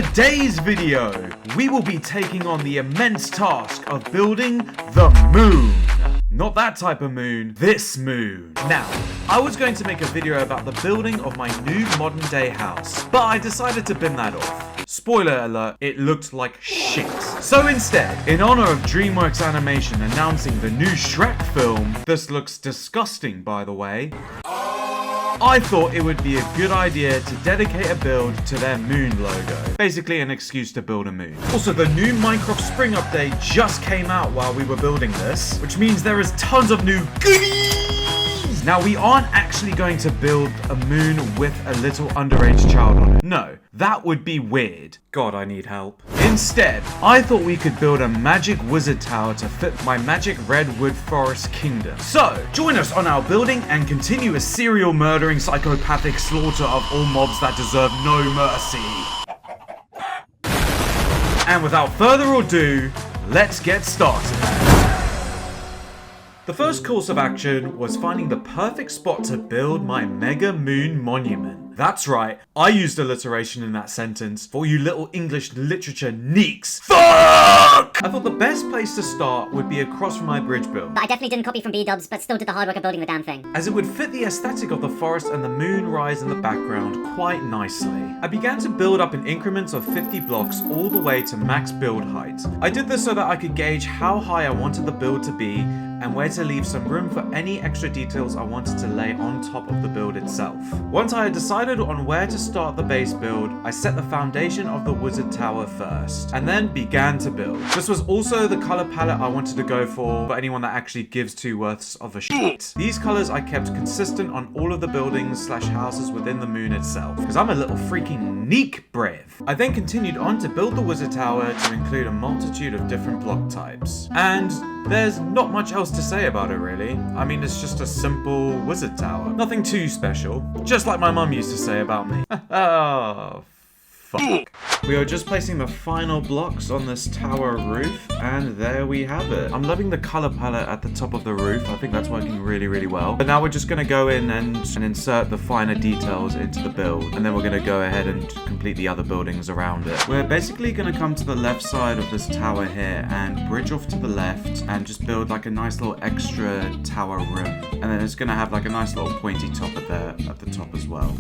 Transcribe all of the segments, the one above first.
today's video, we will be taking on the immense task of building the moon. Not that type of moon, this moon. Now, I was going to make a video about the building of my new modern day house, but I decided to bin that off. Spoiler alert, it looked like shit. So instead, in honor of DreamWorks Animation announcing the new Shrek film, this looks disgusting by the way, I thought it would be a good idea to dedicate a build to their moon logo. Basically an excuse to build a moon. Also, the new Minecraft Spring update just came out while we were building this, which means there is tons of new goodies! Now, we aren't actually going to build a moon with a little underage child on it. No, that would be weird. God, I need help. Instead, I thought we could build a magic wizard tower to fit my magic redwood forest kingdom. So, join us on our building and continue a serial murdering psychopathic slaughter of all mobs that deserve no mercy. And without further ado, let's get started. The first course of action was finding the perfect spot to build my mega moon monument. That's right, I used alliteration in that sentence for you little English literature neeks. Fuck! I thought the best place to start would be across from my bridge build. But I definitely didn't copy from B-dubs, but still did the hard work of building the damn thing. As it would fit the aesthetic of the forest and the moon rise in the background quite nicely. I began to build up in increments of 50 blocks all the way to max build height. I did this so that I could gauge how high I wanted the build to be and where to leave some room for any extra details I wanted to lay on top of the build itself. Once I had decided on where to start the base build, I set the foundation of the wizard tower first, and then began to build. This was also the color palette I wanted to go for anyone that actually gives two worths of a shit. These colors I kept consistent on all of the buildings slash houses within the moon itself, because I'm a little freaking neek brave. I then continued on to build the wizard tower to include a multitude of different block types. And there's not much else to say about it really. I mean, it's just a simple wizard tower. Nothing too special. Just like my mum used to say about me. Oh, fuck. We are just placing the final blocks on this tower roof, and there we have it. I'm loving the color palette at the top of the roof. I think that's working really, really well. But now we're just gonna go in and insert the finer details into the build, and then we're gonna go ahead and complete the other buildings around it. We're basically gonna come to the left side of this tower here and bridge off to the left and just build like a nice little extra tower room. And then it's gonna have like a nice little pointy top at the top as well.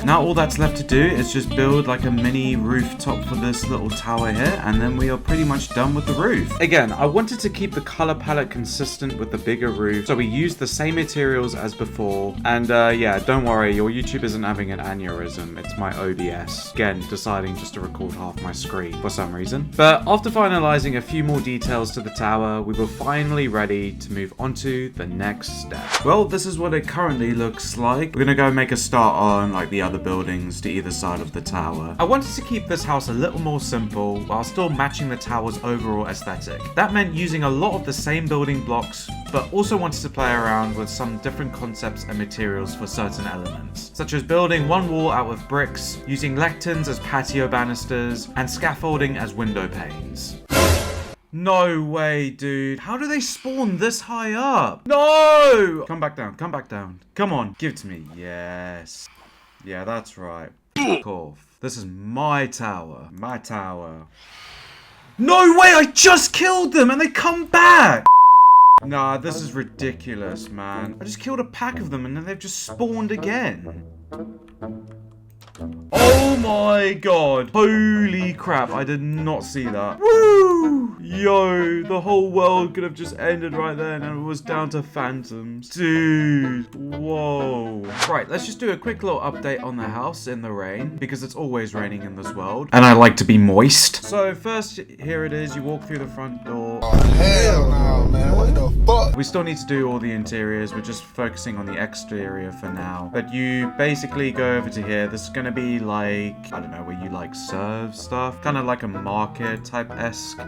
Now all that's left to do is just build like a mini rooftop for this little tower here, and then we are pretty much done with the roof. Again, I wanted to keep the color palette consistent with the bigger roof, so we used the same materials as before. And yeah, don't worry, your YouTube isn't having an aneurysm, it's my OBS. Again, deciding just to record half my screen for some reason. But after finalizing a few more details to the tower, we were finally ready to move on to the next step. Well, this is what it currently looks like. We're gonna go make a start on like the other buildings to either side of the tower. I wanted to keep this house a little more simple while still matching the tower's overall aesthetic. That meant using a lot of the same building blocks, but also wanted to play around with some different concepts and materials for certain elements, such as building one wall out of bricks, using lecterns as patio banisters, and scaffolding as window panes. No way, dude. How do they spawn this high up? No! Come back down, come back down. Come on, give it to me. Yes. Yeah, that's right. Fuck off. This is my tower. My tower. No way! I just killed them and they come back! Nah, this is ridiculous, man. I just killed a pack of them and then they've just spawned again. Oh my god. Holy crap, I did not see that. Woo! Yo, the whole world could have just ended right then and it was down to phantoms. Dude, whoa. Right, let's just do a quick little update on the house in the rain, because it's always raining in this world. And I like to be moist. So first, here it is. You walk through the front door. Oh, hell no, man. What the fuck? We still need to do all the interiors. We're just focusing on the exterior for now. But you basically go over to here. This is going to be like, I don't know, where you like serve stuff. Kind of like a market type-esque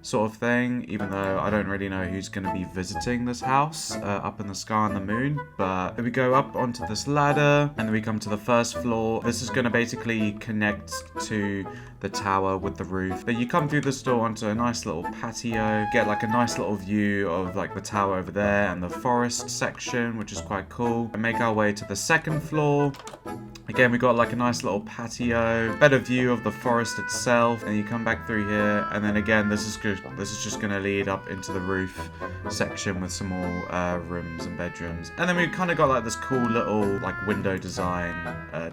sort of thing, even though I don't really know who's going to be visiting this house up in the sky on the moon. But we go up onto this ladder, and then we come to the first floor. This is going to basically connect to the tower with the roof. But you come through this door onto a nice little patio, get like a nice little view of like the tower over there and the forest section, which is quite cool. And make our way to the second floor. Again, we got like a nice little patio, better view of the forest itself, and you come back through here, and then again, this is good. This is just going to lead up into the roof section with some more rooms and bedrooms, and then we kind of got like this cool little like window design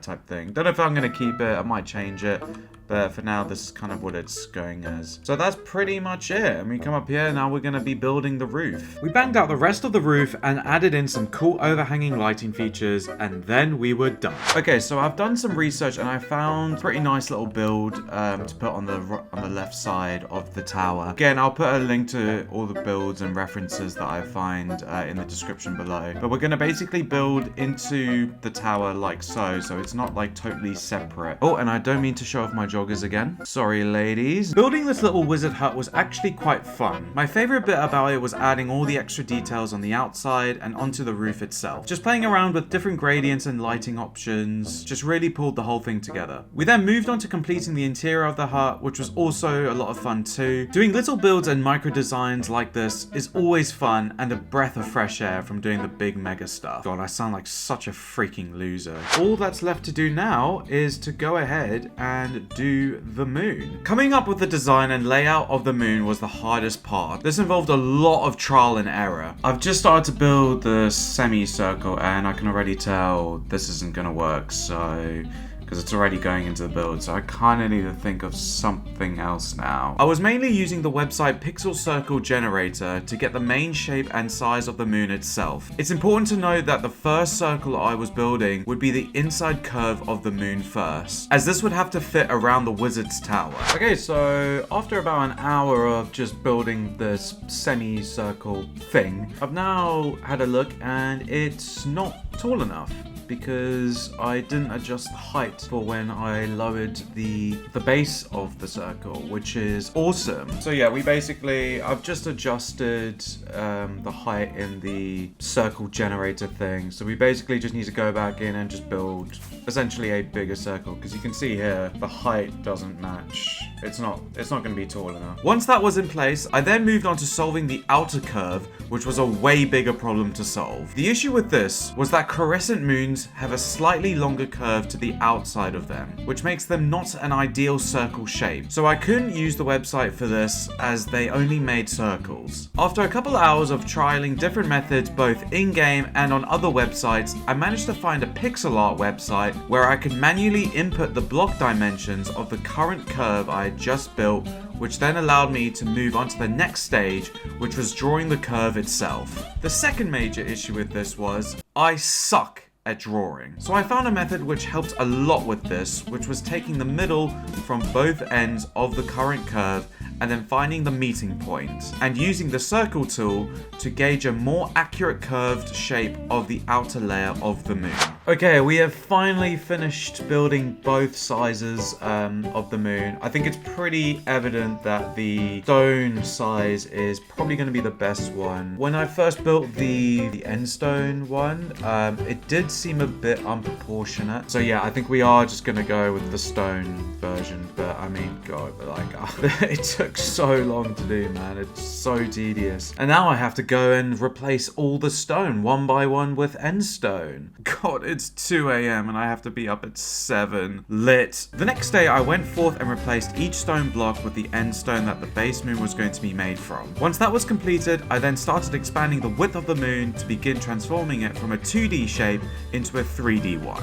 type thing. Don't know if I'm going to keep it. I might change it. But for now, this is kind of what it's going as. So that's pretty much it. And we come up here, now we're going to be building the roof. We banged out the rest of the roof and added in some cool overhanging lighting features, and then we were done. Okay, so I've done some research and I found a pretty nice little build to put on the left side of the tower. Again, I'll put a link to all the builds and references that I find in the description below. But we're going to basically build into the tower like so. So it's not like totally separate. Oh, and I don't mean to show off my joggers again. Sorry, ladies. Building this little wizard hut was actually quite fun. My favorite bit about it was adding all the extra details on the outside and onto the roof itself. Just playing around with different gradients and lighting options just really pulled the whole thing together. We then moved on to completing the interior of the hut, which was also a lot of fun too. Doing little builds and micro designs like this is always fun and a breath of fresh air from doing the big mega stuff. God, I sound like such a freaking loser. All that's left to do now is to go ahead and do the moon. Coming up with the design and layout of the moon was the hardest part. This involved a lot of trial and error. I've just started to build the semicircle and I can already tell this isn't gonna work, so because it's already going into the build, so I kind of need to think of something else now. I was mainly using the website Pixel Circle Generator to get the main shape and size of the moon itself. It's important to note that the first circle I was building would be the inside curve of the moon first, as this would have to fit around the wizard's tower. Okay, so after about an hour of just building this semicircle thing, I've now had a look and it's not tall enough, because I didn't adjust the height for when I lowered the base of the circle, which is awesome. So yeah, I've just adjusted the height in the circle generator thing. So we basically just need to go back in and just build essentially a bigger circle, because you can see here the height doesn't match. It's not going to be tall enough. Once that was in place, I then moved on to solving the outer curve, which was a way bigger problem to solve. The issue with this was that crescent moons have a slightly longer curve to the outside of them, which makes them not an ideal circle shape. So I couldn't use the website for this, as they only made circles. After a couple hours of trialing different methods both in-game and on other websites, I managed to find a pixel art website where I could manually input the block dimensions of the current curve I had just built, which then allowed me to move on to the next stage, which was drawing the curve itself. The second major issue with this was I suck at drawing. So I found a method which helped a lot with this, which was taking the middle from both ends of the current curve and then finding the meeting point and using the circle tool to gauge a more accurate curved shape of the outer layer of the moon. Okay, we have finally finished building both sizes of the moon. I think it's pretty evident that the stone size is probably going to be the best one. When I first built the end stone one, it did seem a bit unproportionate. So yeah, I think we are just going to go with the stone version. But I mean, God, like it took so long to do, man. It's so tedious. And now I have to go and replace all the stone one by one with end stone. God, it's 2 a.m. and I have to be up at 7. Lit. The next day I went forth and replaced each stone block with the end stone that the base moon was going to be made from. Once that was completed, I then started expanding the width of the moon to begin transforming it from a 2D shape into a 3D one.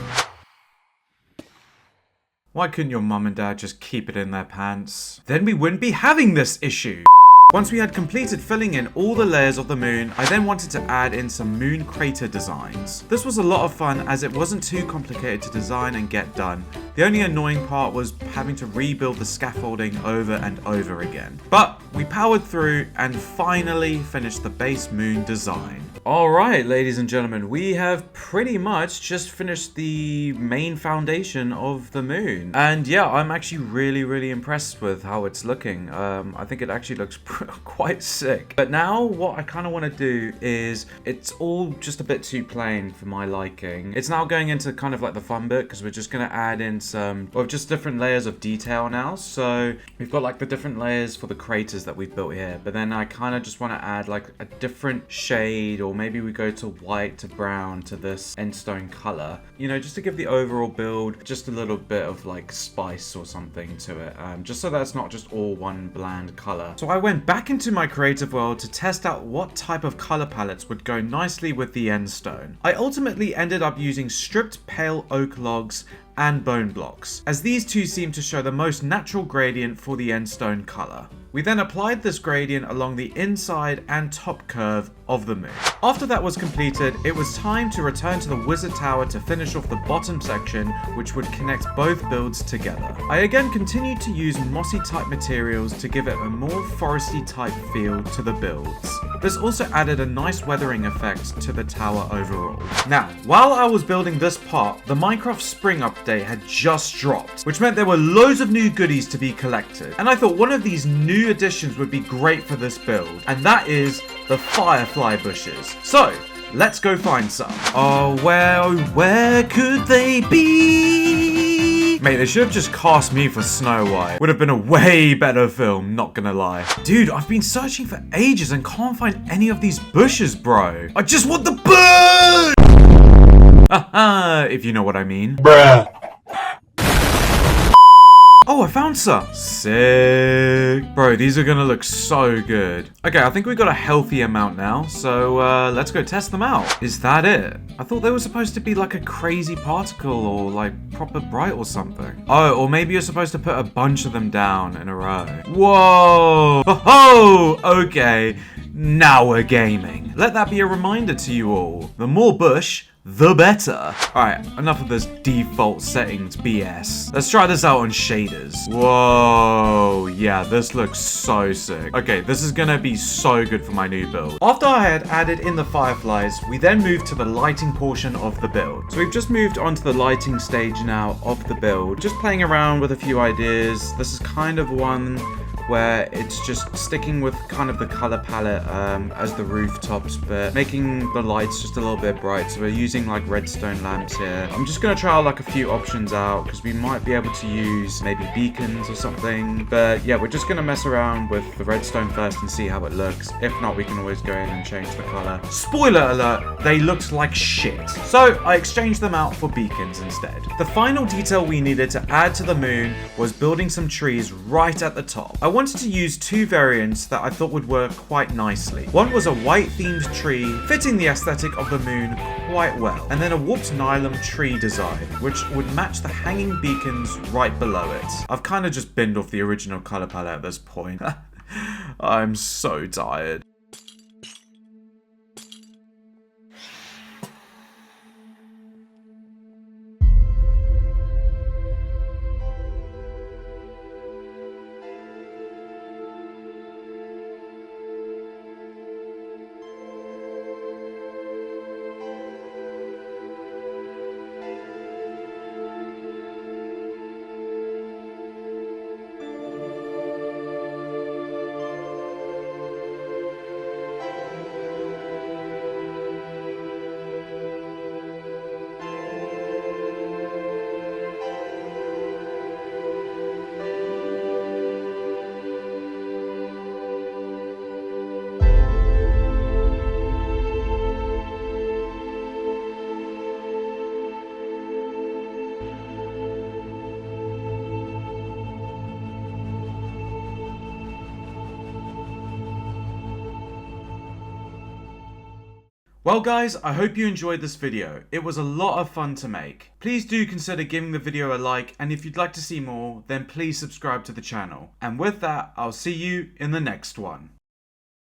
Why couldn't your mum and dad just keep it in their pants? Then we wouldn't be having this issue. Once we had completed filling in all the layers of the moon, I then wanted to add in some moon crater designs. This was a lot of fun as it wasn't too complicated to design and get done. The The only annoying part was having to rebuild the scaffolding over and over again. But we powered through and finally finished the base moon design. Alright, ladies and gentlemen, we have pretty much just finished the main foundation of the moon. And yeah, I'm actually really impressed with how it's looking. I think it actually looks quite sick. But now what I kind of want to do is, it's all just a bit too plain for my liking. It's now going into kind of like the fun bit, because we're just going to add in some, well, just different layers of detail now. So we've got like the different layers for the craters that we've built here. But then I kind of just want to add like a different shade, or maybe we go to white to brown to this endstone color, you know, just to give the overall build just a little bit of like spice or something to it, just so that it's not just all one bland color. So I went back into my creative world to test out what type of color palettes would go nicely with the endstone. I ultimately ended up using stripped pale oak logs and bone blocks, as these two seem to show the most natural gradient for the endstone color. We then applied this gradient along the inside and top curve of the moon. After that was completed, it was time to return to the wizard tower to finish off the bottom section, which would connect both builds together. I again continued to use mossy type materials to give it a more foresty type feel to the builds. This also added a nice weathering effect to the tower overall. Now, while I was building this part, the Minecraft Spring update had just dropped, which meant there were loads of new goodies to be collected. And I thought one of these new additions would be great for this build, and that is the firefly bushes. So, let's go find some. Oh, well, where could they be? Mate, they should have just cast me for Snow White. Would have been a way better film, not gonna lie. Dude, I've been searching for ages and can't find any of these bushes, bro. I just want the bird! Haha, if you know what I mean. Bruh. Oh, I found some. Sick. Bro, these are gonna look so good. Okay, I think we got a healthy amount now, so let's go test them out. Is that it? I thought they were supposed to be like a crazy particle or like proper bright or something. Oh, or maybe you're supposed to put a bunch of them down in a row. Whoa. Oh, okay. Now we're gaming. Let that be a reminder to you all. The more bush, the better. Alright, enough of this default settings BS. Let's try this out on shaders. Whoa, yeah, this looks so sick. Okay, this is gonna be so good for my new build. After I had added in the fireflies, we then moved to the lighting portion of the build. So we've just moved on to the lighting stage now of the build. Just playing around with a few ideas. This is kind of one where it's just sticking with kind of the color palette as the rooftops, but making the lights just a little bit bright. So we're using like redstone lamps here. I'm just gonna try like a few options out, because we might be able to use maybe beacons or something. But yeah, we're just gonna mess around with the redstone first and see how it looks. If not, we can always go in and change the color. Spoiler alert, they looked like shit. So I exchanged them out for beacons instead. The final detail we needed to add to the moon was building some trees right at the top. I wanted to use two variants that I thought would work quite nicely. One was a white themed tree, fitting the aesthetic of the moon quite well, and then a warped nylon tree design, which would match the hanging beacons right below it. I've kind of just binned off the original color palette at this point. I'm so tired. Well guys, I hope you enjoyed this video. It was a lot of fun to make. Please do consider giving the video a like, and if you'd like to see more, then please subscribe to the channel. And with that, I'll see you in the next one.